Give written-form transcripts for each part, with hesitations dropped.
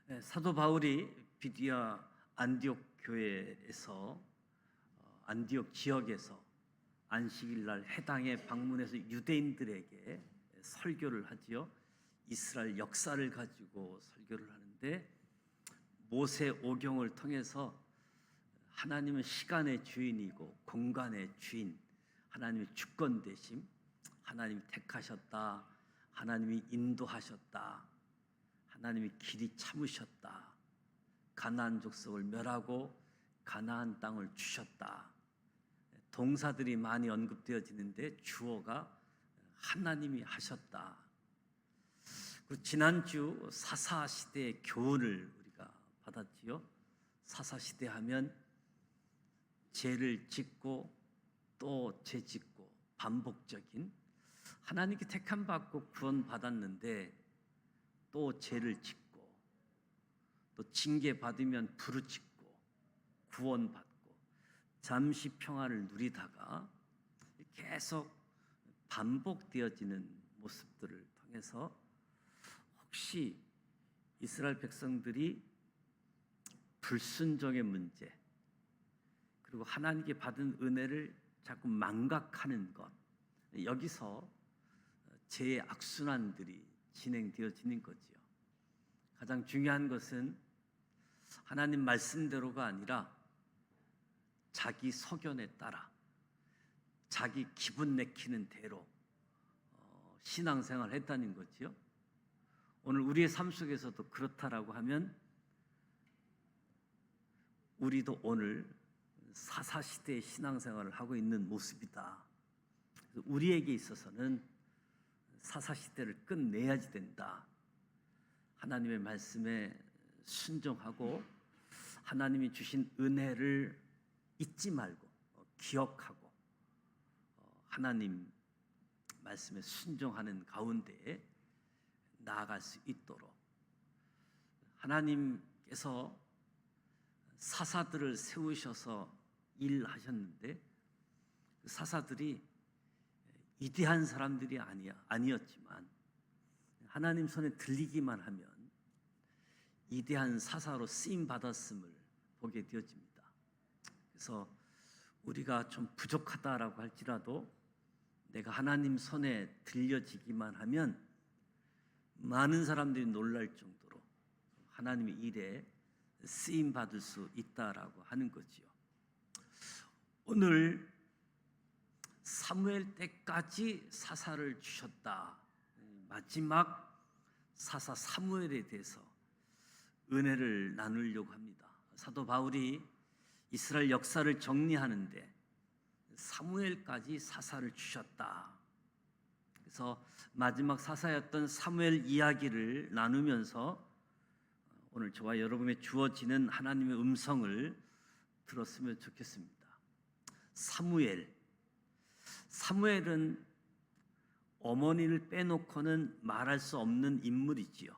네, 사도 바울이 비디아 안디옥 교회에서 안디옥 지역에서 안식일 날 해당에 방문해서 유대인들에게 설교를 하지요. 이스라엘 역사를 가지고 설교를 하는데 모세 오경을 통해서 하나님은 시간의 주인이고 공간의 주인, 하나님의 주권 되심, 하나님이 택하셨다, 하나님이 인도하셨다, 하나님이 길이 참으셨다, 가나안 족속을 멸하고 가나안 땅을 주셨다. 동사들이 많이 언급되어지는데 주어가 하나님이 하셨다. 그리고 지난주 사사시대의 교훈을 우리가 받았지요. 사사시대 하면 죄를 짓고 또 죄 짓고 반복적인, 하나님께 택함 받고 구원 받았는데 또 죄를 짓고 또 징계 받으면 부르짖고 구원받고 잠시 평화를 누리다가 계속 반복되어지는 모습들을 통해서 혹시 이스라엘 백성들이 불순종의 문제, 그리고 하나님께 받은 은혜를 자꾸 망각하는 것, 여기서 죄의 악순환들이 진행되어지는 거지요. 가장 중요한 것은 하나님 말씀대로가 아니라 자기 소견에 따라 자기 기분 내키는 대로 신앙생활을 했다는 거지요. 오늘 우리의 삶 속에서도 그렇다라고 하면 우리도 오늘 사사시대의 신앙생활을 하고 있는 모습이다. 우리에게 있어서는 사사시대를 끝내야지 된다. 하나님의 말씀에 순종하고 하나님이 주신 은혜를 잊지 말고 기억하고 하나님 말씀에 순종하는 가운데에 나아갈 수 있도록 하나님께서 사사들을 세우셔서 일하셨는데 그 사사들이 위대한 사람들이 아니었지만 하나님 손에 들리기만 하면 위대한 사사로 쓰임 받았음을 보게 되어집니다. 그래서 우리가 좀 부족하다라고 할지라도 내가 하나님 손에 들려지기만 하면 많은 사람들이 놀랄 정도로 하나님의 일에 쓰임 받을 수 있다라고 하는 거지요. 오늘 사무엘 때까지 사사를 주셨다. 마지막 사사 사무엘에 대해서 은혜를 나누려고 합니다. 사도 바울이 이스라엘 역사를 정리하는데 사무엘까지 사사를 주셨다. 그래서 마지막 사사였던 사무엘 이야기를 나누면서 오늘 저와 여러분의 주어지는 하나님의 음성을 들었으면 좋겠습니다. 사무엘은 어머니를 빼놓고는 말할 수 없는 인물이지요.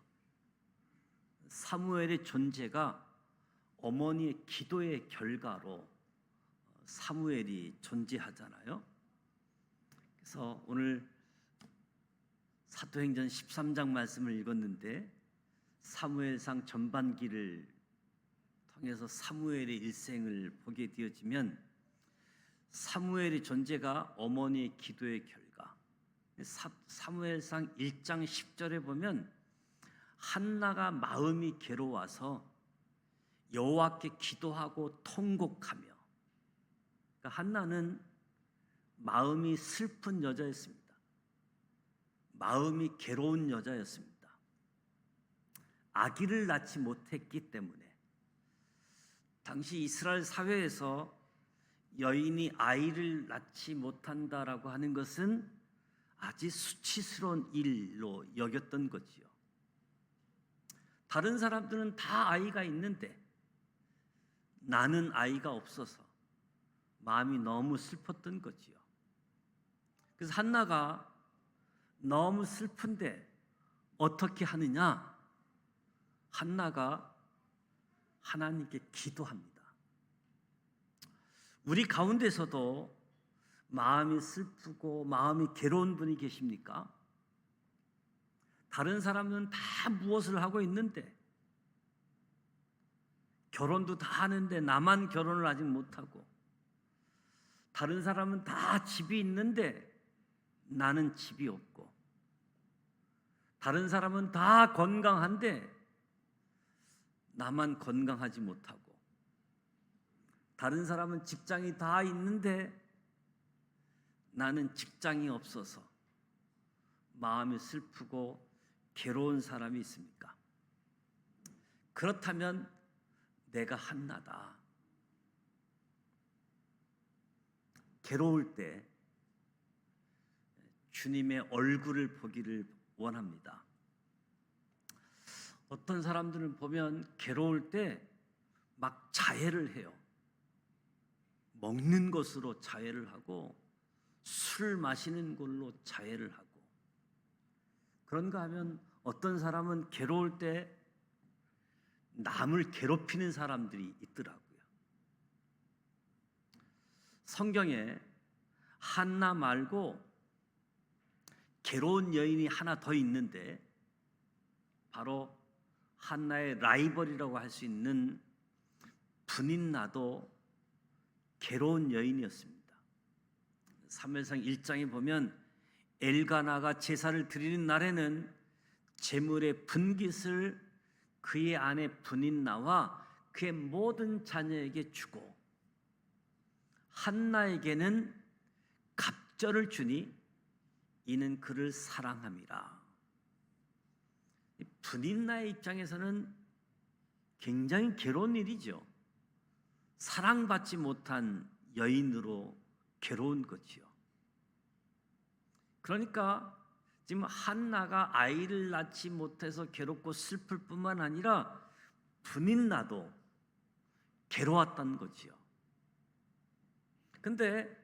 사무엘의 존재가 어머니의 기도의 결과로 사무엘이 존재하잖아요. 그래서 오늘 사도행전 13장 말씀을 읽었는데 사무엘상 전반기를 통해서 사무엘의 일생을 보게 되어지면 사무엘의 존재가 어머니의 기도의 결과, 사무엘상 1장 10절에 보면 한나가 마음이 괴로워서 여호와께 기도하고 통곡하며, 그러니까 한나는 마음이 슬픈 여자였습니다. 마음이 괴로운 여자였습니다. 아기를 낳지 못했기 때문에 당시 이스라엘 사회에서 여인이 아이를 낳지 못한다라고 하는 것은 아주 수치스러운 일로 여겼던 거지요. 다른 사람들은 다 아이가 있는데 나는 아이가 없어서 마음이 너무 슬펐던 거지요. 그래서 한나가 너무 슬픈데 어떻게 하느냐? 한나가 하나님께 기도합니다. 우리 가운데서도 마음이 슬프고 마음이 괴로운 분이 계십니까? 다른 사람은 다 무엇을 하고 있는데 결혼도 다 하는데 나만 결혼을 아직 못하고, 다른 사람은 다 집이 있는데 나는 집이 없고, 다른 사람은 다 건강한데 나만 건강하지 못하고, 다른 사람은 직장이 다 있는데 나는 직장이 없어서 마음이 슬프고 괴로운 사람이 있습니까? 그렇다면 내가 한나다. 괴로울 때 주님의 얼굴을 보기를 원합니다. 어떤 사람들은 보면 괴로울 때 막 자해를 해요. 먹는 것으로 자해를 하고 술 마시는 걸로 자해를 하고, 그런가 하면 어떤 사람은 괴로울 때 남을 괴롭히는 사람들이 있더라고요. 성경에 한나 말고 괴로운 여인이 하나 더 있는데, 바로 한나의 라이벌이라고 할 수 있는 분인나도 괴로운 여인이었습니다. 사무엘상 1장에 보면 엘가나가 제사를 드리는 날에는 제물의 분깃을 그의 아내 분인나와 그의 모든 자녀에게 주고 한나에게는 갑절을 주니 이는 그를 사랑함이라. 분인나의 입장에서는 굉장히 괴로운 일이죠. 사랑받지 못한 여인으로 괴로운 거지요. 그러니까 지금 한나가 아이를 낳지 못해서 괴롭고 슬플 뿐만 아니라 분인나도 괴로웠던 거지요. 근데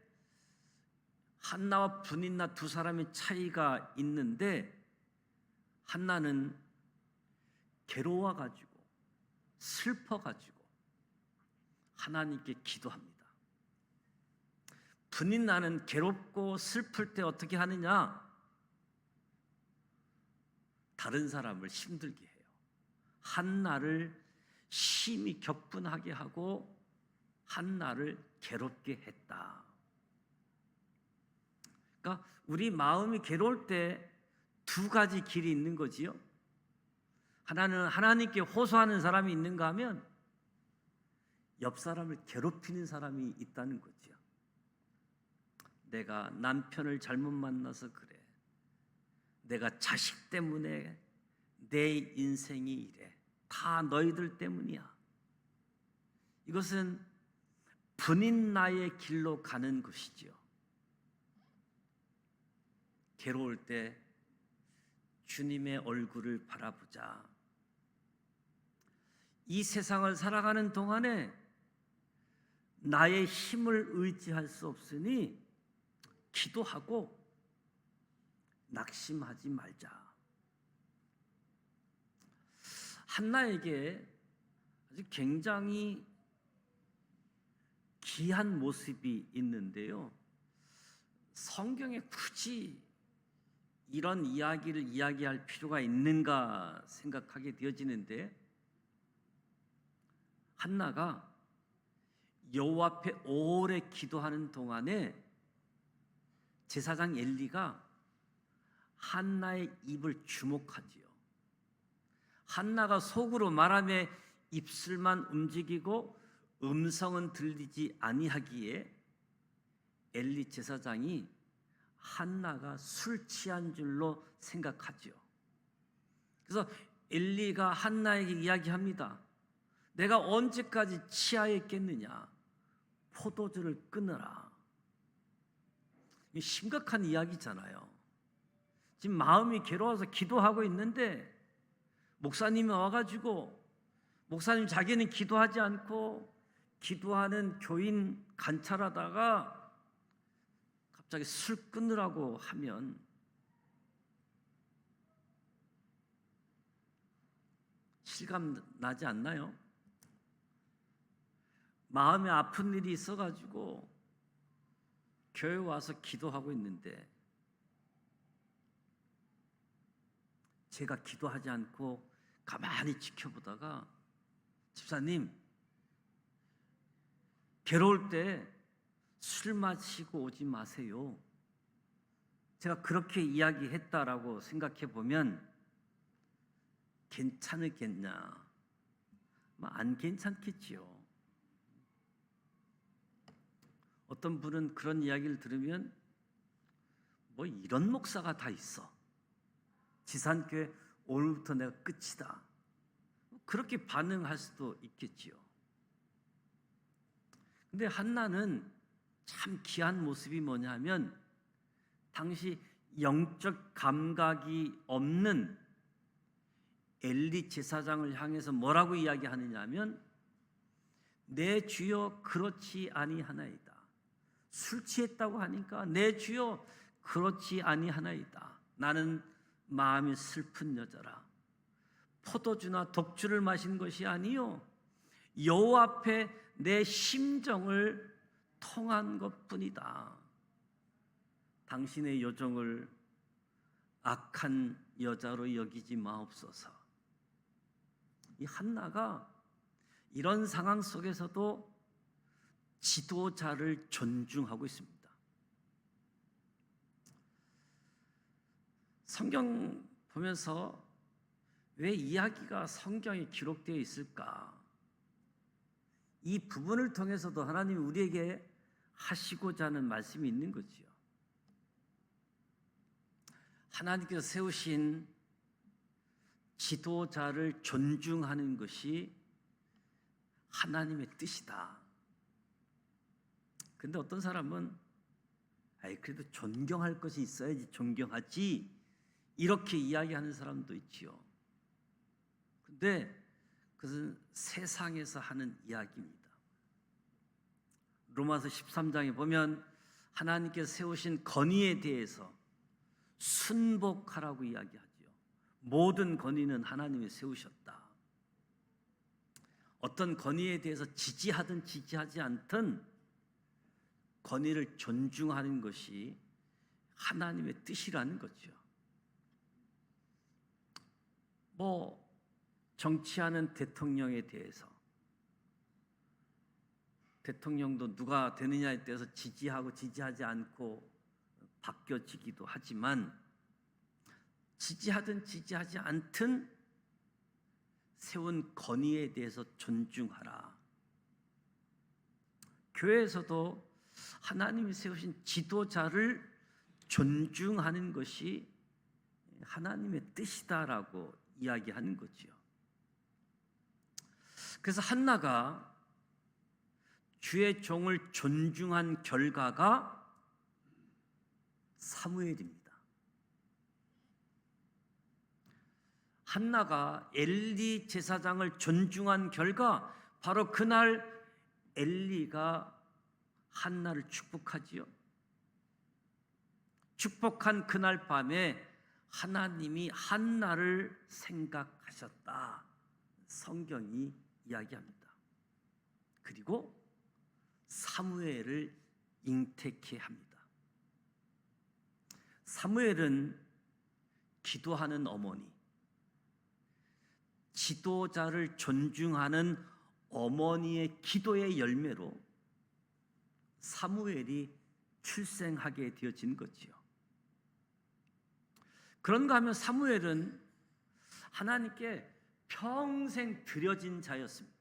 한나와 분인나 두 사람의 차이가 있는데, 한나는 괴로워가지고 슬퍼가지고 하나님께 기도합니다. 분인나는 괴롭고 슬플 때 어떻게 하느냐? 다른 사람을 힘들게 해요. 한나를 심히 격분하게 하고 한나를 괴롭게 했다. 그러니까 우리 마음이 괴로울 때 두 가지 길이 있는 거지요. 하나는 하나님께 호소하는 사람이 있는가 하면 옆 사람을 괴롭히는 사람이 있다는 거지요. 내가 남편을 잘못 만나서 그래. 내가 자식 때문에 내 인생이 이래. 다 너희들 때문이야. 이것은 분인나의 길로 가는 것이지요. 괴로울 때 주님의 얼굴을 바라보자. 이 세상을 살아가는 동안에 나의 힘을 의지할 수 없으니 기도하고 낙심하지 말자. 한나에게 아주 굉장히 귀한 모습이 있는데요. 성경에 굳이 이런 이야기를 이야기할 필요가 있는가 생각하게 되어지는데, 한나가 여호와 앞에 오래 기도하는 동안에 제사장 엘리가 한나의 입을 주목하지요. 한나가 속으로 말하며 입술만 움직이고 음성은 들리지 아니하기에 엘리 제사장이 한나가 술 취한 줄로 생각하지요. 그래서 엘리가 한나에게 이야기합니다. 내가 언제까지 취하에 있겠느냐? 포도주를 끊어라. 이게 심각한 이야기잖아요. 지금 마음이 괴로워서 기도하고 있는데 목사님이 와가지고, 목사님 자기는 기도하지 않고 기도하는 교인 관찰하다가 갑자기 술 끊으라고 하면 실감 나지 않나요? 마음에 아픈 일이 있어가지고 교회 와서 기도하고 있는데 제가 기도하지 않고 가만히 지켜보다가, 집사님 괴로울 때 술 마시고 오지 마세요. 제가 그렇게 이야기했다라고 생각해 보면 괜찮겠냐? 안 괜찮겠지요. 어떤 분은 그런 이야기를 들으면 뭐 이런 목사가 다 있어. 지산교회 오늘부터 내가 끝이다. 그렇게 반응할 수도 있겠지요. 근데 한나는 참 귀한 모습이 뭐냐면 당시 영적 감각이 없는 엘리 제사장을 향해서 뭐라고 이야기하느냐면 내 주여 그렇지 아니하나이다. 술 취했다고 하니까 내 주여 그렇지 아니하나이다. 나는 마음이 슬픈 여자라. 포도주나 독주를 마신 것이 아니요 여호와 앞에 내 심정을 통한 것뿐이다. 당신의 여종을 악한 여자로 여기지 마옵소서. 이 한나가 이런 상황 속에서도 지도자를 존중하고 있습니다. 성경 보면서 왜 이야기가 성경에 기록되어 있을까? 이 부분을 통해서도 하나님이 우리에게 하시고자 하는 말씀이 있는 거지요. 하나님께서 세우신 지도자를 존중하는 것이 하나님의 뜻이다. 근데 어떤 사람은 그래도 존경할 것이 있어야지 존경하지 이렇게 이야기하는 사람도 있지요. 근데 그것은 세상에서 하는 이야기입니다. 로마서 13장에 보면 하나님께서 세우신 건의에 대해서 순복하라고 이야기하죠. 모든 건의는 하나님이 세우셨다. 어떤 건의에 대해서 지지하든 지지하지 않든 건의를 존중하는 것이 하나님의 뜻이라는 거죠. 정치하는 대통령에 대해서 대통령도 누가 되느냐에 대해서 지지하고 지지하지 않고 바뀌어지기도 하지만 지지하든 지지하지 않든 세운 건의에 대해서 존중하라. 교회에서도 하나님이 세우신 지도자를 존중하는 것이 하나님의 뜻이다라고 이야기하는 거지요. 그래서 한나가 주의 종을 존중한 결과가 사무엘입니다. 한나가 엘리 제사장을 존중한 결과 바로 그날 엘리가 한나를 축복하지요. 축복한 그날 밤에 하나님이 한나를 생각하셨다. 성경이 이야기합니다. 그리고 사무엘을 잉태케 합니다. 사무엘은 기도하는 어머니, 지도자를 존중하는 어머니의 기도의 열매로 사무엘이 출생하게 되어진 거지요. 그런가 하면 사무엘은 하나님께 평생 드려진 자였습니다.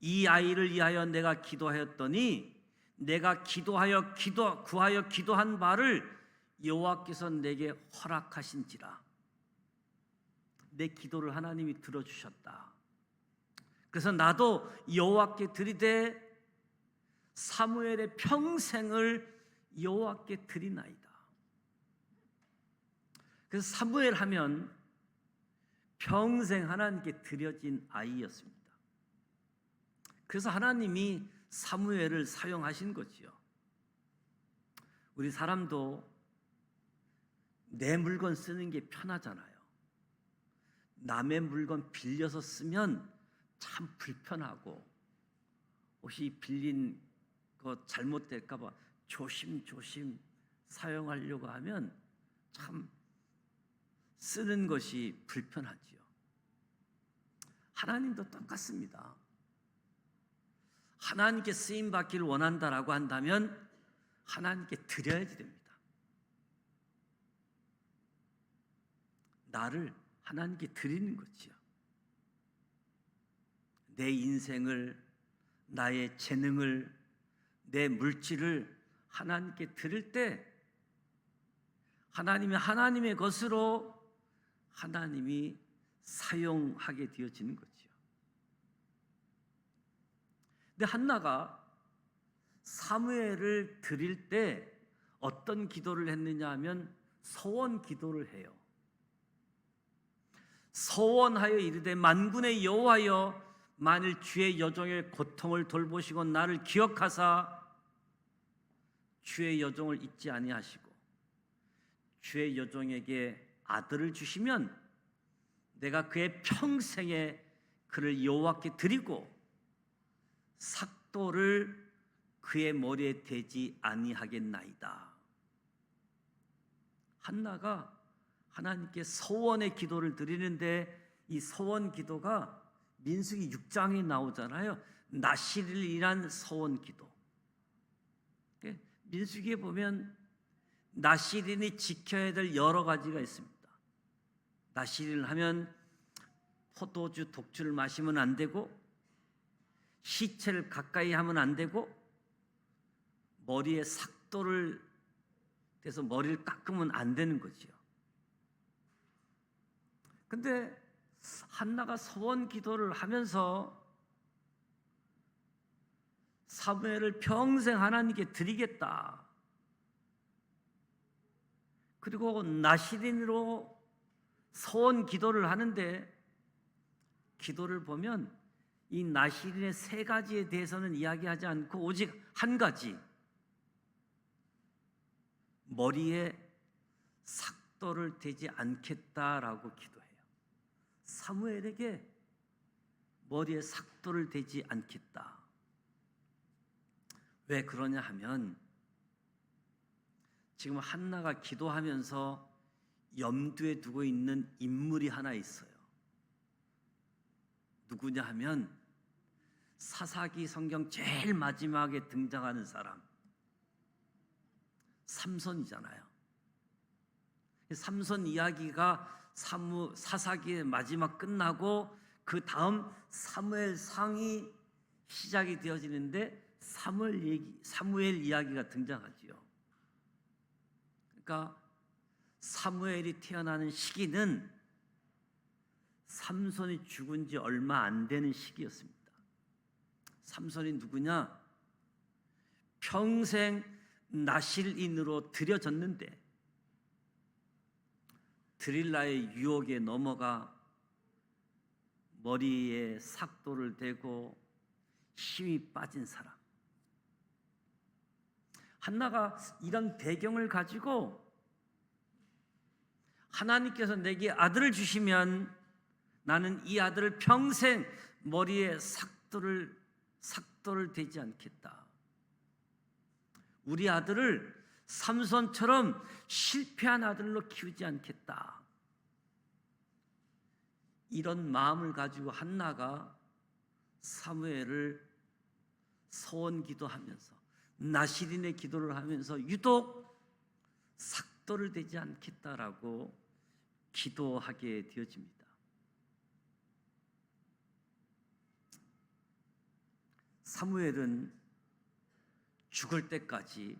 이 아이를 위하여 내가 기도하였더니 내가 구하여 기도한 바를 여호와께서 내게 허락하신지라. 내 기도를 하나님이 들어주셨다. 그래서 나도 여호와께 드리되 사무엘의 평생을 여호와께 드리나이다. 그래서 사무엘 하면 평생 하나님께 드려진 아이였습니다. 그래서 하나님이 사무엘을 사용하신 거지요. 우리 사람도 내 물건 쓰는 게 편하잖아요. 남의 물건 빌려서 쓰면 참 불편하고 혹시 빌린 거 잘못될까 봐 조심조심 사용하려고 하면 참 쓰는 것이 불편하지요. 하나님도 똑같습니다. 하나님께 쓰임 받기를 원한다라고 한다면 하나님께 드려야지 됩니다. 나를 하나님께 드리는 거지요. 내 인생을, 나의 재능을, 내 물질을 하나님께 드릴 때 하나님이 하나님의 것으로 하나님이 사용하게 되어지는 거지요. 근데 한나가 사무엘을 드릴 때 어떤 기도를 했느냐 하면 서원 기도를 해요. 서원하여 이르되 만군의 여호와여, 만일 주의 여종의 고통을 돌보시고 나를 기억하사 주의 여종을 잊지 아니하시고 주의 여종에게 아들을 주시면 내가 그의 평생에 그를 여호와께 드리고 삭도를 그의 머리에 대지 아니하겠나이다. 한나가 하나님께 서원의 기도를 드리는데 이 서원 기도가 민수기 6장에 나오잖아요. 나실이란 서원 기도. 민수기에 보면 나실인이 지켜야 될 여러 가지가 있습니다. 나실인을 하면 포도주, 독주를 마시면 안 되고, 시체를 가까이 하면 안 되고, 머리에 삭도를 대서 머리를 깎으면 안 되는 거지요. 근데 한나가 서원 기도를 하면서 사무엘을 평생 하나님께 드리겠다. 그리고 나실인으로 서원 기도를 하는데 기도를 보면 이 나실인의 세 가지에 대해서는 이야기하지 않고 오직 한 가지, 머리에 삭도를 대지 않겠다라고 기도해요. 사무엘에게 머리에 삭도를 대지 않겠다. 왜 그러냐 하면 지금 한나가 기도하면서 염두에 두고 있는 인물이 하나 있어요. 누구냐 하면 사사기 성경 제일 마지막에 등장하는 사람, 삼손이잖아요. 삼손 이야기가 사사기의 마지막 끝나고 그 다음 사무엘상이 시작이 되어지는데 사무엘 이야기가 등장하지요. 그러니까 사무엘이 태어나는 시기는 삼손이 죽은 지 얼마 안 되는 시기였습니다. 삼손이 누구냐? 평생 나실인으로 들여졌는데 드릴라의 유혹에 넘어가 머리에 삭도를 대고 힘이 빠진 사람. 한나가 이런 배경을 가지고 하나님께서 내게 아들을 주시면 나는 이 아들을 평생 머리에 삭도를 대지 않겠다. 우리 아들을 삼손처럼 실패한 아들로 키우지 않겠다. 이런 마음을 가지고 한나가 사무엘을 서원 기도하면서 나실인의 기도를 하면서 유독 삭도를 대지 않겠다라고 기도하게 되어집니다. 사무엘은 죽을 때까지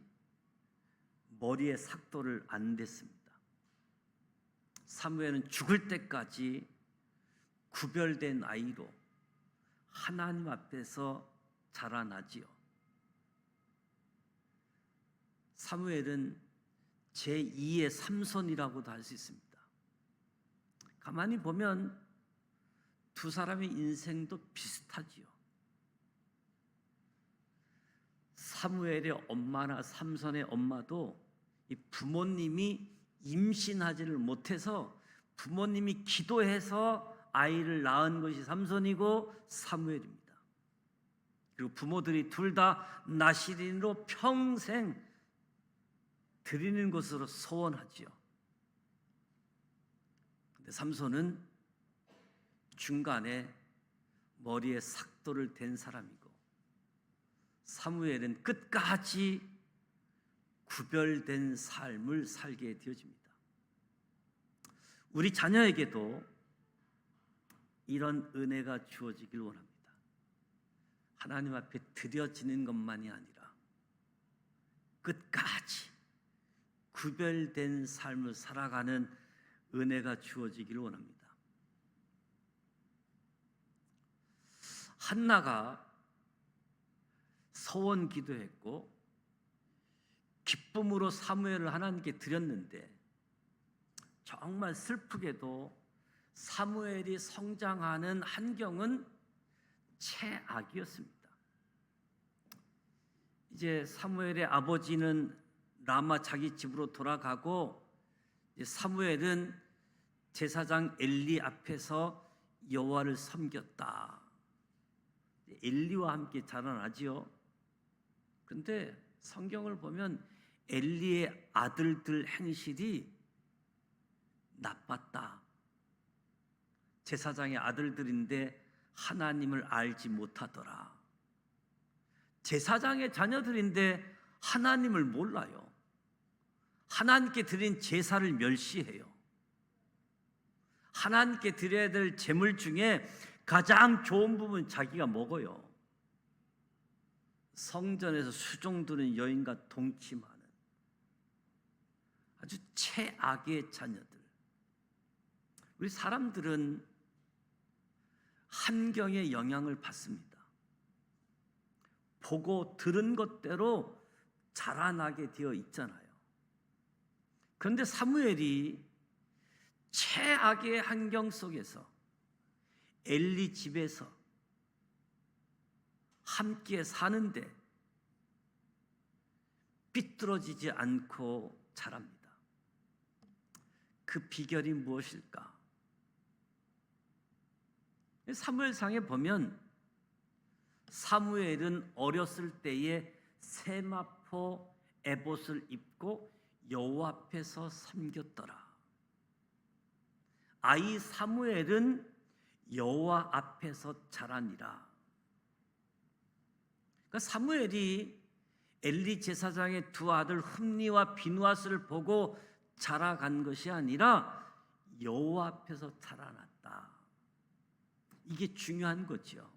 머리에 삭도를 안 댔습니다. 사무엘은 죽을 때까지 구별된 아이로 하나님 앞에서 자라나지요. 사무엘은 제2의 삼손이라고도 할 수 있습니다. 가만히 보면 두 사람의 인생도 비슷하지요. 사무엘의 엄마나 삼손의 엄마도 이 부모님이 임신하지를 못해서 부모님이 기도해서 아이를 낳은 것이 삼손이고 사무엘입니다. 그리고 부모들이 둘 다 나실인으로 평생 드리는 것으로 소원하지요. 근데 삼손은 중간에 머리에 삭도를 댄 사람이고 사무엘은 끝까지 구별된 삶을 살게 되어집니다. 우리 자녀에게도 이런 은혜가 주어지길 원합니다. 하나님 앞에 드려지는 것만이 아니라 끝까지 구별된 삶을 살아가는 은혜가 주어지기를 원합니다. 한나가 서원 기도했고 기쁨으로 사무엘을 하나님께 드렸는데 정말 슬프게도 사무엘이 성장하는 환경은 최악이었습니다. 이제 사무엘의 아버지는 라마 자기 집으로 돌아가고 사무엘은 제사장 엘리 앞에서 여호와를 섬겼다. 엘리와 함께 자라나지요. 그런데 성경을 보면 엘리의 아들들 행실이 나빴다. 제사장의 아들들인데 하나님을 알지 못하더라. 제사장의 자녀들인데 하나님을 몰라요. 하나님께 드린 제사를 멸시해요. 하나님께 드려야 될 제물 중에 가장 좋은 부분 자기가 먹어요. 성전에서 수종 두는 여인과 동침하는 아주 최악의 자녀들. 우리 사람들은 환경의 영향을 받습니다. 보고 들은 것대로 자라나게 되어 있잖아요. 그런데 사무엘이 최악의 환경 속에서 엘리 집에서 함께 사는데 삐뚤어지지 않고 자랍니다. 그 비결이 무엇일까? 사무엘상에 보면 사무엘은 어렸을 때에 세마포 에봇을 입고 여호와 앞에서 섬겼더라. 아이 사무엘은 여호와 앞에서 자라니라. 그러니까 사무엘이 엘리 제사장의 두 아들 흠니와 비누아스를 보고 자라간 것이 아니라 여호와 앞에서 자라났다. 이게 중요한 거죠.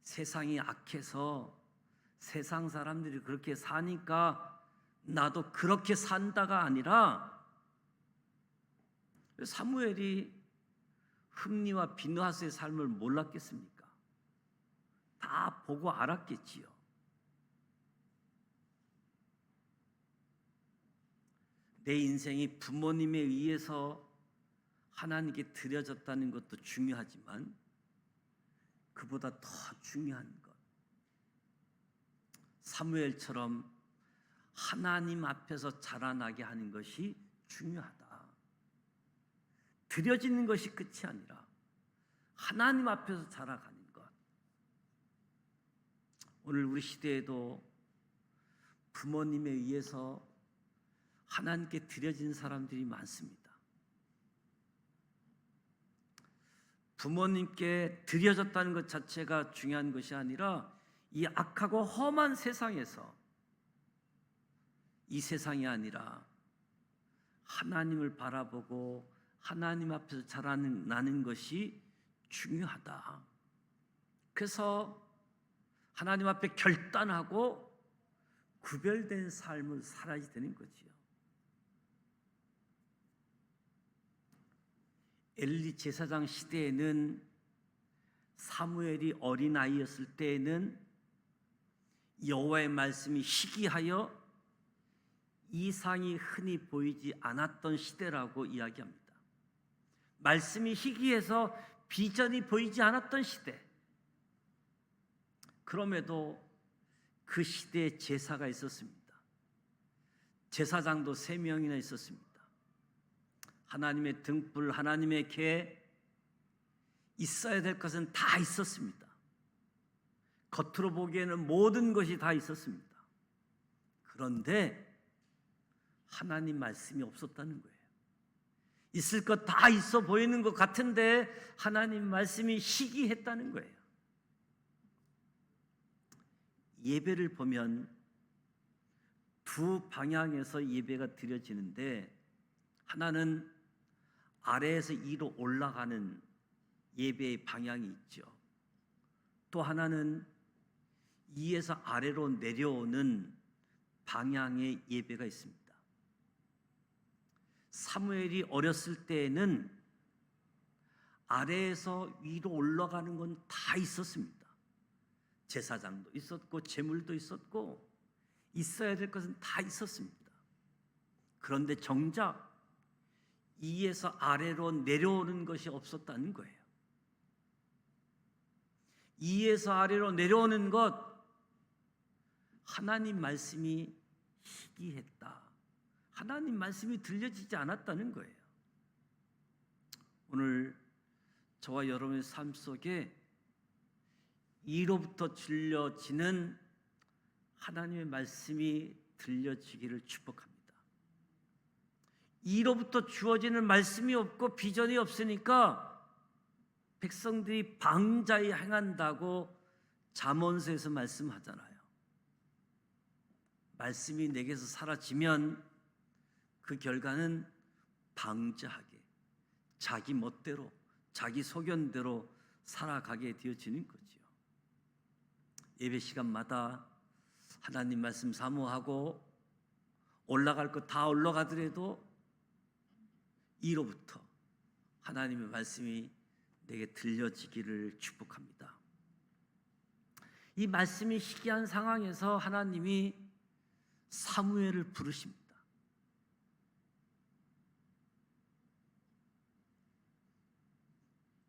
세상이 악해서 세상 사람들이 그렇게 사니까 나도 그렇게 산다가 아니라 사무엘이 흠니와 비누아스의 삶을 몰랐겠습니까? 다 보고 알았겠지요. 내 인생이 부모님에 의해서 하나님께 드려졌다는 것도 중요하지만 그보다 더 중요한 것, 사무엘처럼 하나님 앞에서 자라나게 하는 것이 중요하다. 드려지는 것이 끝이 아니라 하나님 앞에서 자라가는 것. 오늘 우리 시대에도 부모님에 의해서 하나님께 드려진 사람들이 많습니다. 부모님께 드려졌다는 것 자체가 중요한 것이 아니라 이 악하고 험한 세상에서, 이 세상이 아니라 하나님을 바라보고 하나님 앞에서 자라나는 것이 중요하다. 그래서 하나님 앞에 결단하고 구별된 삶을 살아야 되는 거지요. 엘리 제사장 시대에는 사무엘이 어린아이였을 때에는 여호와의 말씀이 희귀하여 이상이 흔히 보이지 않았던 시대라고 이야기합니다. 말씀이 희귀해서 비전이 보이지 않았던 시대. 그럼에도 그 시대에 제사가 있었습니다. 제사장도 3명이나 있었습니다. 하나님의 등불, 하나님의 궤, 있어야 될 것은 다 있었습니다. 겉으로 보기에는 모든 것이 다 있었습니다. 그런데 하나님 말씀이 없었다는 거예요. 있을 것 다 있어 보이는 것 같은데 하나님 말씀이 희귀했다는 거예요. 예배를 보면 두 방향에서 예배가 드려지는데, 하나는 아래에서 위로 올라가는 예배의 방향이 있죠. 또 하나는 위에서 아래로 내려오는 방향의 예배가 있습니다. 사무엘이 어렸을 때에는 아래에서 위로 올라가는 건 다 있었습니다. 제사장도 있었고 제물도 있었고 있어야 될 것은 다 있었습니다. 그런데 정작 위에서 아래로 내려오는 것이 없었다는 거예요. 위에서 아래로 내려오는 것, 하나님 말씀이 희귀했다. 하나님 말씀이 들려지지 않았다는 거예요. 오늘 저와 여러분의 삶 속에 위로부터 들려지는 하나님의 말씀이 들려지기를 축복합니다. 위로부터 주어지는 말씀이 없고 비전이 없으니까 백성들이 방자에 행한다고 잠언서에서 말씀하잖아요. 말씀이 내게서 사라지면 그 결과는 방자하게, 자기 멋대로, 자기 소견대로 살아가게 되어지는 거죠. 예배 시간마다 하나님 말씀 사모하고 올라갈 것 다 올라가더라도 이로부터 하나님의 말씀이 내게 들려지기를 축복합니다. 이 말씀이 희귀한 상황에서 하나님이 사무엘을 부르십니다.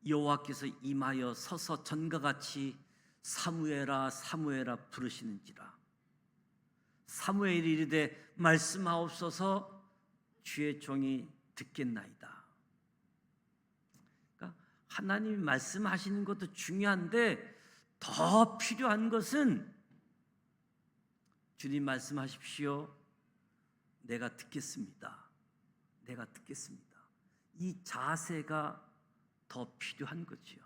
여호와께서 임하여 서서 전과 같이 사무엘아 사무엘아 부르시는지라. 사무엘이 이르되 말씀하옵소서, 주의 종이 듣겠나이다. 그러니까 하나님이 말씀하시는 것도 중요한데 더 필요한 것은 주님 말씀하십시오, 내가 듣겠습니다, 내가 듣겠습니다. 이 자세가 더 필요한 거지요.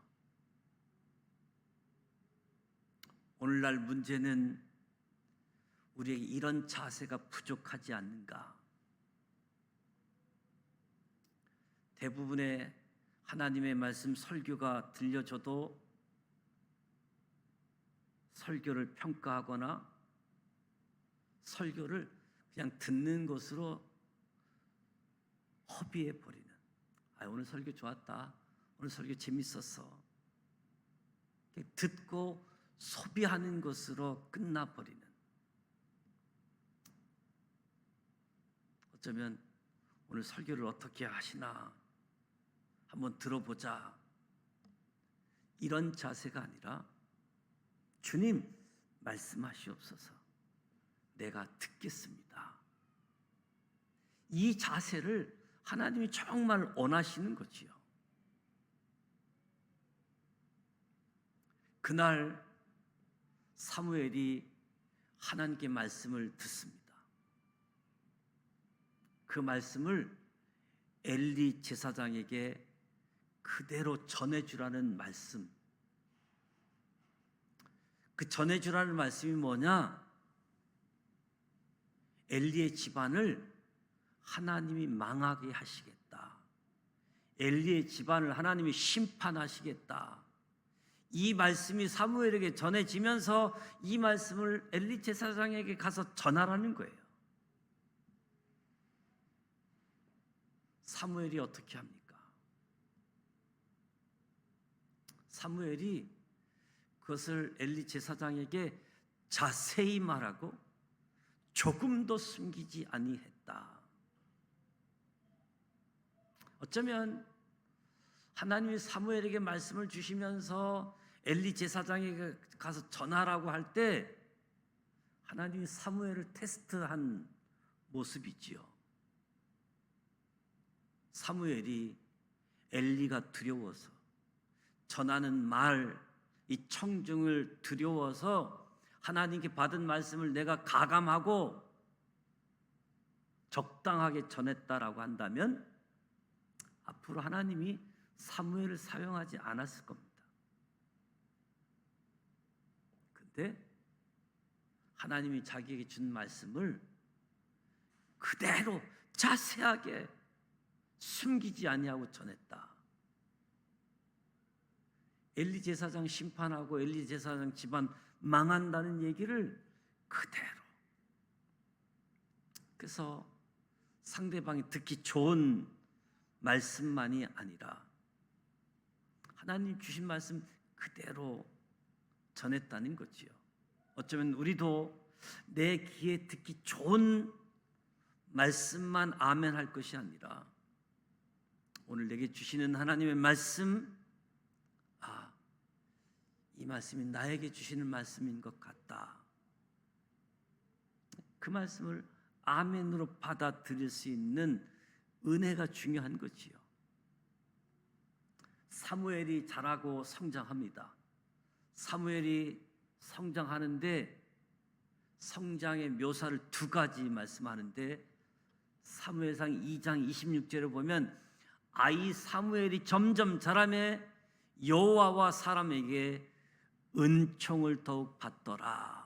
오늘날 문제는 우리에게 이런 자세가 부족하지 않는가? 대부분의 하나님의 말씀 설교가 들려줘도 설교를 평가하거나 설교를 그냥 듣는 것으로 허비해 버리는, 오늘 설교 좋았다, 오늘 설교 재밌었어, 듣고 소비하는 것으로 끝나버리는, 어쩌면 오늘 설교를 어떻게 하시나 한번 들어보자, 이런 자세가 아니라 주님 말씀하시옵소서, 내가 듣겠습니다. 이 자세를 하나님이 정말 원하시는 거지요. 그날 사무엘이 하나님께 말씀을 듣습니다. 그 말씀을 엘리 제사장에게 그대로 전해주라는 말씀. 그 전해주라는 말씀이 뭐냐? 엘리의 집안을 하나님이 망하게 하시겠다. 엘리의 집안을 하나님이 심판하시겠다. 이 말씀이 사무엘에게 전해지면서 이 말씀을 엘리 제사장에게 가서 전하라는 거예요. 사무엘이 어떻게 합니까? 사무엘이 그것을 엘리 제사장에게 자세히 말하고 조금도 숨기지 아니했다. 어쩌면 하나님이 사무엘에게 말씀을 주시면서 엘리 제사장에게 가서 전하라고 할 때 하나님이 사무엘을 테스트한 모습이지요. 사무엘이 엘리가 두려워서, 전하는 말, 이 청중을 두려워서 하나님께 받은 말씀을 내가 가감하고 적당하게 전했다라고 한다면 앞으로 하나님이 사무엘을 사용하지 않았을 겁니다. 근데 하나님이 자기에게 준 말씀을 그대로 자세하게 숨기지 아니하고 전했다. 엘리 제사장 심판하고 엘리 제사장 집안 망한다는 얘기를 그대로. 그래서 상대방이 듣기 좋은 말씀만이 아니라 하나님 주신 말씀 그대로 전했다는 거지요. 어쩌면 우리도 내 귀에 듣기 좋은 말씀만 아멘 할 것이 아니라 오늘 내게 주시는 하나님의 말씀, 이 말씀이 나에게 주시는 말씀인 것 같다. 그 말씀을 아멘으로 받아들일 수 있는 은혜가 중요한 거지요. 사무엘이 자라고 성장합니다. 사무엘이 성장하는데 성장의 묘사를 두 가지 말씀하는데 사무엘상 2장 26절을 보면 아이 사무엘이 점점 자라매 여호와와 사람에게 은총을 더욱 받더라.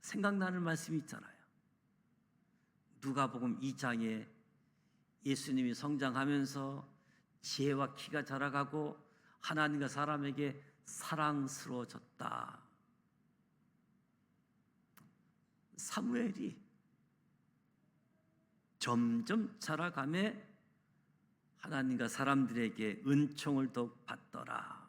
생각나는 말씀이 있잖아요. 누가복음 2장에 예수님이 성장하면서 지혜와 키가 자라가고 하나님과 사람에게 사랑스러워졌다. 사무엘이 점점 자라가며 하나님과 사람들에게 은총을 더욱 받더라.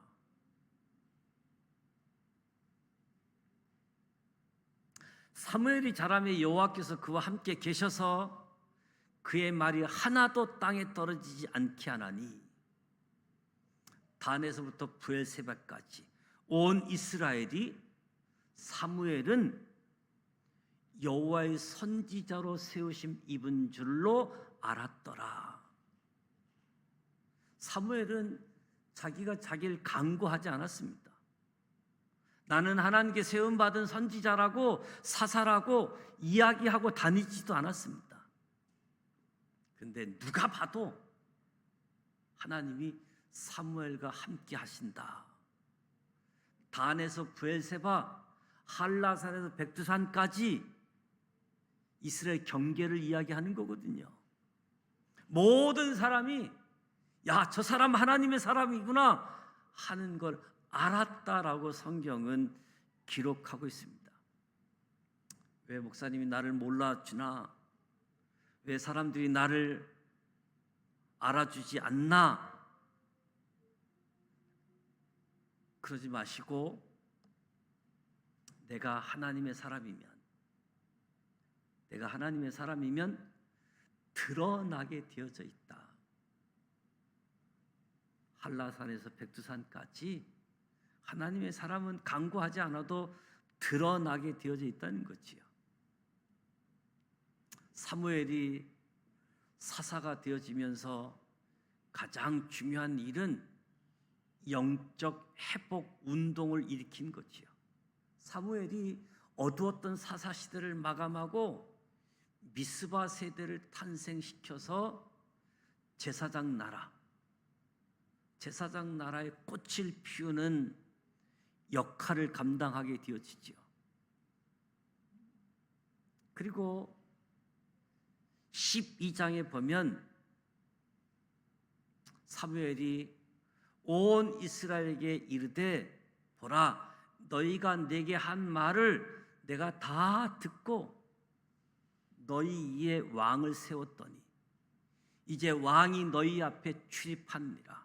사무엘이 자라며 여호와께서 그와 함께 계셔서 그의 말이 하나도 땅에 떨어지지 않게 하나니 단에서부터 브엘세바까지 온 이스라엘이 사무엘은 여호와의 선지자로 세우심 입은 줄로 알았더라. 사무엘은 자기가 자기를 강구하지 않았습니다. 나는 하나님께 세움받은 선지자라고 사사라고 이야기하고 다니지도 않았습니다. 그런데 누가 봐도 하나님이 사무엘과 함께 하신다. 단에서 브엘세바, 한라산에서 백두산까지 이스라엘 경계를 이야기하는 거거든요. 모든 사람이 야, 저 사람 하나님의 사람이구나 하는 걸 알았다라고 성경은 기록하고 있습니다. 왜 목사님이 나를 몰라주나? 왜 사람들이 나를 알아주지 않나? 그러지 마시고 내가 하나님의 사람이면 드러나게 되어져 있다. 한라산에서 백두산까지 하나님의 사람은 강구하지 않아도 드러나게 되어져 있다는 거지요. 사무엘이 사사가 되어지면서 가장 중요한 일은 영적 회복 운동을 일으킨 거지요. 사무엘이 어두웠던 사사 시대를 마감하고 미스바 세대를 탄생시켜서 제사장 나라의 꽃을 피우는 역할을 감당하게 되어지죠. 그리고 12장에 보면 사무엘이 온 이스라엘에게 이르되 보라 너희가 내게 한 말을 내가 다 듣고 너희 위에 왕을 세웠더니 이제 왕이 너희 앞에 출입하느니라.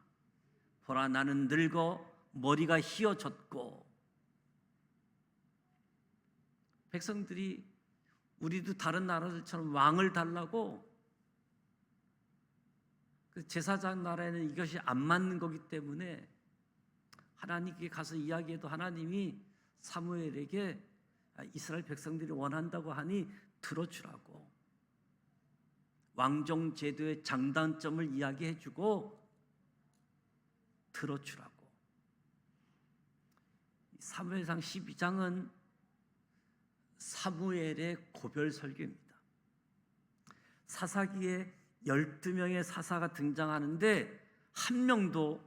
보라 나는 늙어 머리가 휘어졌고. 백성들이 우리도 다른 나라들처럼 왕을 달라고 그 제사장 나라에는 이것이 안 맞는 거기 때문에 하나님께 가서 이야기해도 하나님이 사무엘에게 이스라엘 백성들이 원한다고 하니 들어주라고 왕정 제도의 장단점을 이야기해주고 들어주라고. 사무엘상 12장은 사무엘의 고별 설교입니다. 사사기에 12명의 사사가 등장하는데 한 명도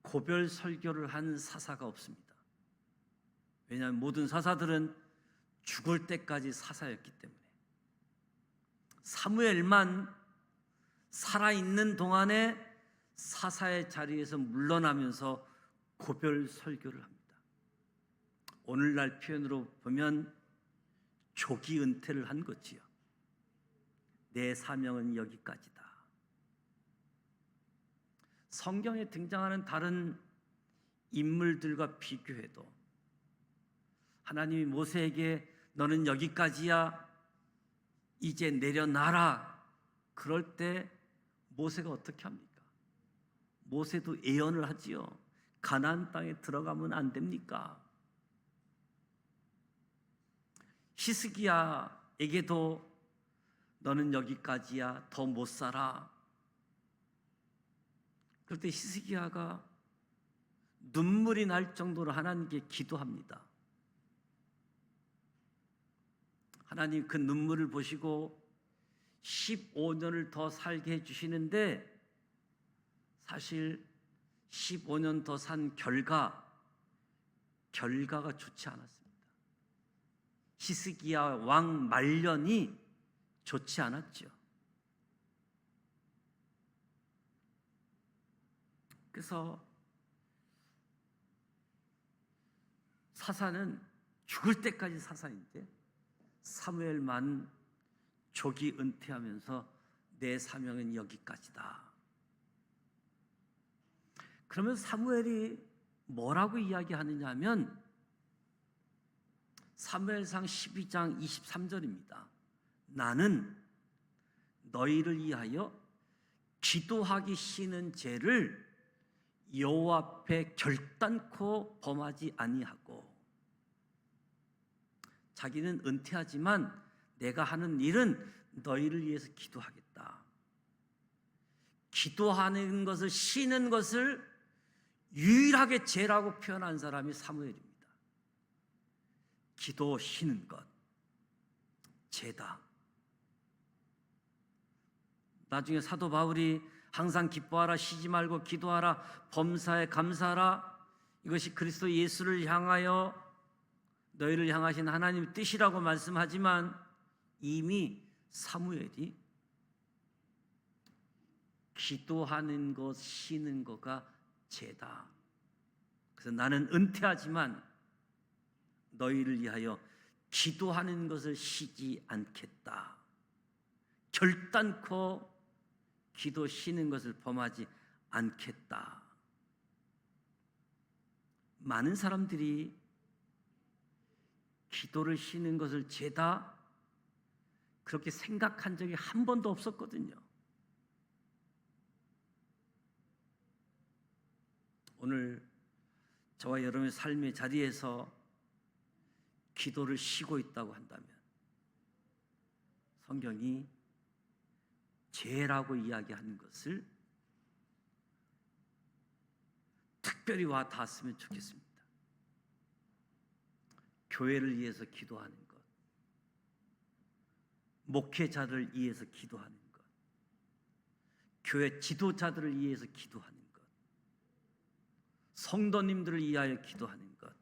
고별 설교를 한 사사가 없습니다. 왜냐하면 모든 사사들은 죽을 때까지 사사였기 때문에. 사무엘만 살아있는 동안에 사사의 자리에서 물러나면서 고별 설교를 합니다. 오늘날 표현으로 보면 조기 은퇴를 한 거지요. 내 사명은 여기까지다. 성경에 등장하는 다른 인물들과 비교해도 하나님이 모세에게 너는 여기까지야, 이제 내려놔라, 그럴 때 모세가 어떻게 합니까? 모세도 예언을 하지요. 가나안 땅에 들어가면 안 됩니까? 히스기야에게도 너는 여기까지야, 더 못 살아. 그럴 때 히스기야가 눈물이 날 정도로 하나님께 기도합니다. 하나님 그 눈물을 보시고 15년을 더 살게 해주시는데, 사실 15년 더 산 결과가 좋지 않았습니다. 히스기야 왕 말년이 좋지 않았죠. 그래서 사사는 죽을 때까지 사사인데 사무엘만 조기 은퇴하면서 내 사명은 여기까지다. 그러면 사무엘이 뭐라고 이야기하느냐 하면 사무엘상 12장 23절입니다. 나는 너희를 위하여 기도하기 싫은 죄를 여호와 앞에 결단코 범하지 아니하고, 자기는 은퇴하지만 내가 하는 일은 너희를 위해서 기도하겠다. 기도하는 것을, 쉬는 것을 유일하게 죄라고 표현한 사람이 사무엘입니다. 기도, 쉬는 것, 죄다. 나중에 사도 바울이 항상 기뻐하라, 쉬지 말고 기도하라, 범사에 감사하라, 이것이 그리스도 예수를 향하여 너희를 향하신 하나님의 뜻이라고 말씀하지만, 이미 사무엘이 기도하는 것, 쉬는 거가 죄다. 그래서 나는 은퇴하지만 너희를 위하여 기도하는 것을 쉬지 않겠다. 결단코 기도, 쉬는 것을 범하지 않겠다. 많은 사람들이 기도를, 쉬는 것을 죄다, 그렇게 생각한 적이 한 번도 없었거든요. 오늘 저와 여러분의 삶의 자리에서 기도를 쉬고 있다고 한다면 성경이 죄라고 이야기하는 것을 특별히 와 닿았으면 좋겠습니다. 교회를 위해서 기도하는 것, 목회자를 위해서 기도하는 것, 교회 지도자들을 위해서 기도하는 것, 성도님들을 위하여 기도하는 것,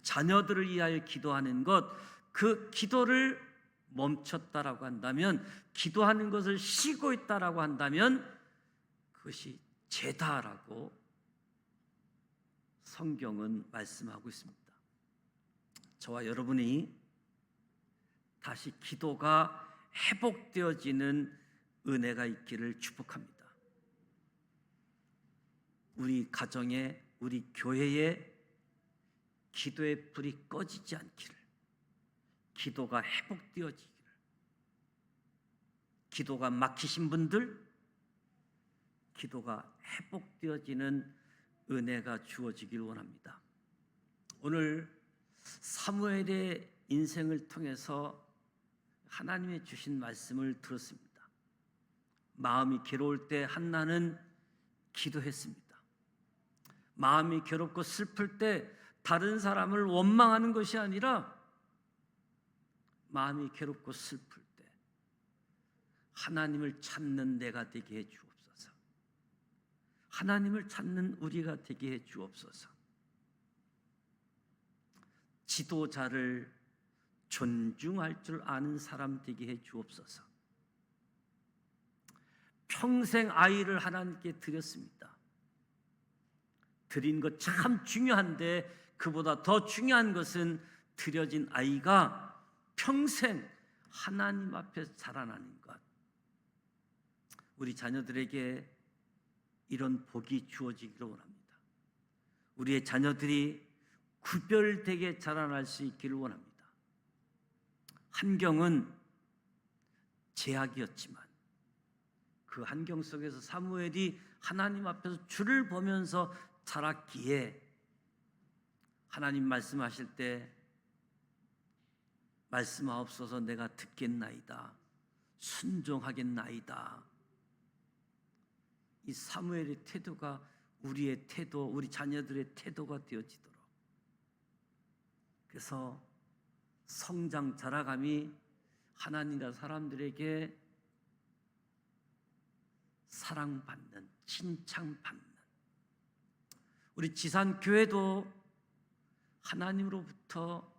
자녀들을 위하여 기도하는 것, 그 기도를 멈췄다라고 한다면, 기도하는 것을 쉬고 있다라고 한다면 그것이 죄다라고 성경은 말씀하고 있습니다. 저와 여러분이 다시 기도가 회복되어지는 은혜가 있기를 축복합니다. 우리 가정에, 우리 교회에 기도의 불이 꺼지지 않기를, 기도가 회복되어지기를, 기도가 막히신 분들 기도가 회복되어지는 은혜가 주어지길 원합니다. 오늘 사무엘의 인생을 통해서 하나님의 주신 말씀을 들었습니다. 마음이 괴로울 때 한나는 기도했습니다. 마음이 괴롭고 슬플 때 다른 사람을 원망하는 것이 아니라, 마음이 괴롭고 슬플 때 하나님을 찾는 내가 되게 해 주옵소서. 하나님을 찾는 우리가 되게 해 주옵소서. 지도자를 존중할 줄 아는 사람 되게 해 주옵소서. 평생 아이를 하나님께 드렸습니다. 드린 것 참 중요한데 그보다 더 중요한 것은 드려진 아이가 평생 하나님 앞에 자라나는 것. 우리 자녀들에게 이런 복이 주어지기를 원합니다. 우리의 자녀들이 구별되게 자라날 수 있기를 원합니다. 환경은 제약이었지만 그 환경 속에서 사무엘이 하나님 앞에서 주를 보면서 자랐기에 하나님 말씀하실 때 말씀하옵소서 내가 듣겠나이다, 순종하겠나이다. 이 사무엘의 태도가 우리의 태도, 우리 자녀들의 태도가 되어지도록, 그래서 성장 자라감이 하나님과 사람들에게 사랑받는, 칭찬받는, 우리 지산교회도 하나님으로부터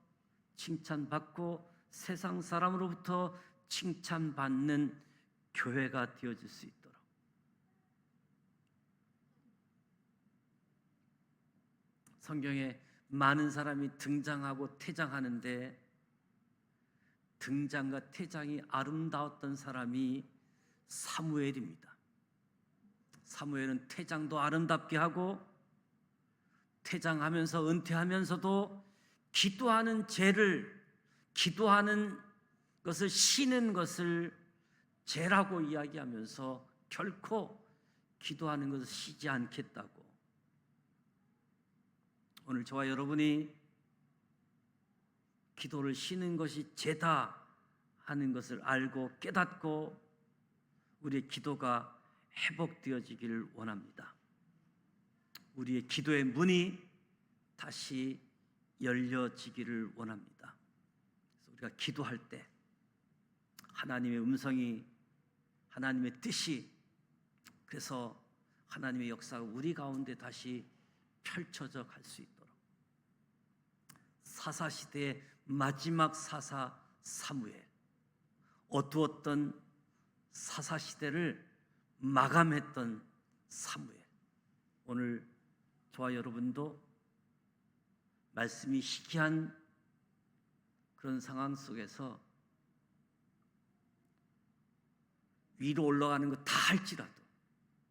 칭찬받고 세상 사람으로부터 칭찬받는 교회가 되어질 수 있도록 성경에 많은 사람이 등장하고 퇴장하는데 등장과 퇴장이 아름다웠던 사람이 사무엘입니다. 사무엘은 퇴장도 아름답게 하고 퇴장하면서 은퇴하면서도 기도하는 죄를, 기도하는 것을 쉬는 것을 죄라고 이야기하면서 결코 기도하는 것을 쉬지 않겠다고. 오늘 저와 여러분이 기도를 쉬는 것이 죄다 하는 것을 알고 깨닫고 우리의 기도가 회복되어지기를 원합니다. 우리의 기도의 문이 다시 열려지기를 원합니다. 그래서 우리가 기도할 때 하나님의 음성이, 하나님의 뜻이, 그래서 하나님의 역사가 우리 가운데 다시 펼쳐져 갈 수 있도록 사사시대의 마지막 사사 사무엘, 어두웠던 사사시대를 마감했던 사무엘, 오늘 저와 여러분도 말씀이 희귀한 그런 상황 속에서 위로 올라가는 거 다 할지라도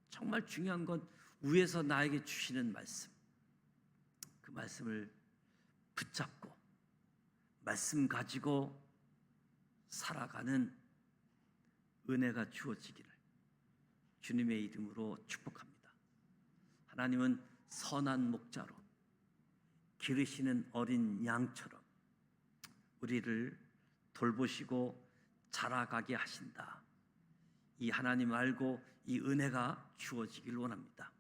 정말 중요한 건 위에서 나에게 주시는 말씀, 그 말씀을 붙잡고 말씀 가지고 살아가는 은혜가 주어지기를 주님의 이름으로 축복합니다. 하나님은 선한 목자로 기르시는 어린 양처럼 우리를 돌보시고 자라가게 하신다. 이 하나님 알고 이 은혜가 주어지길 원합니다.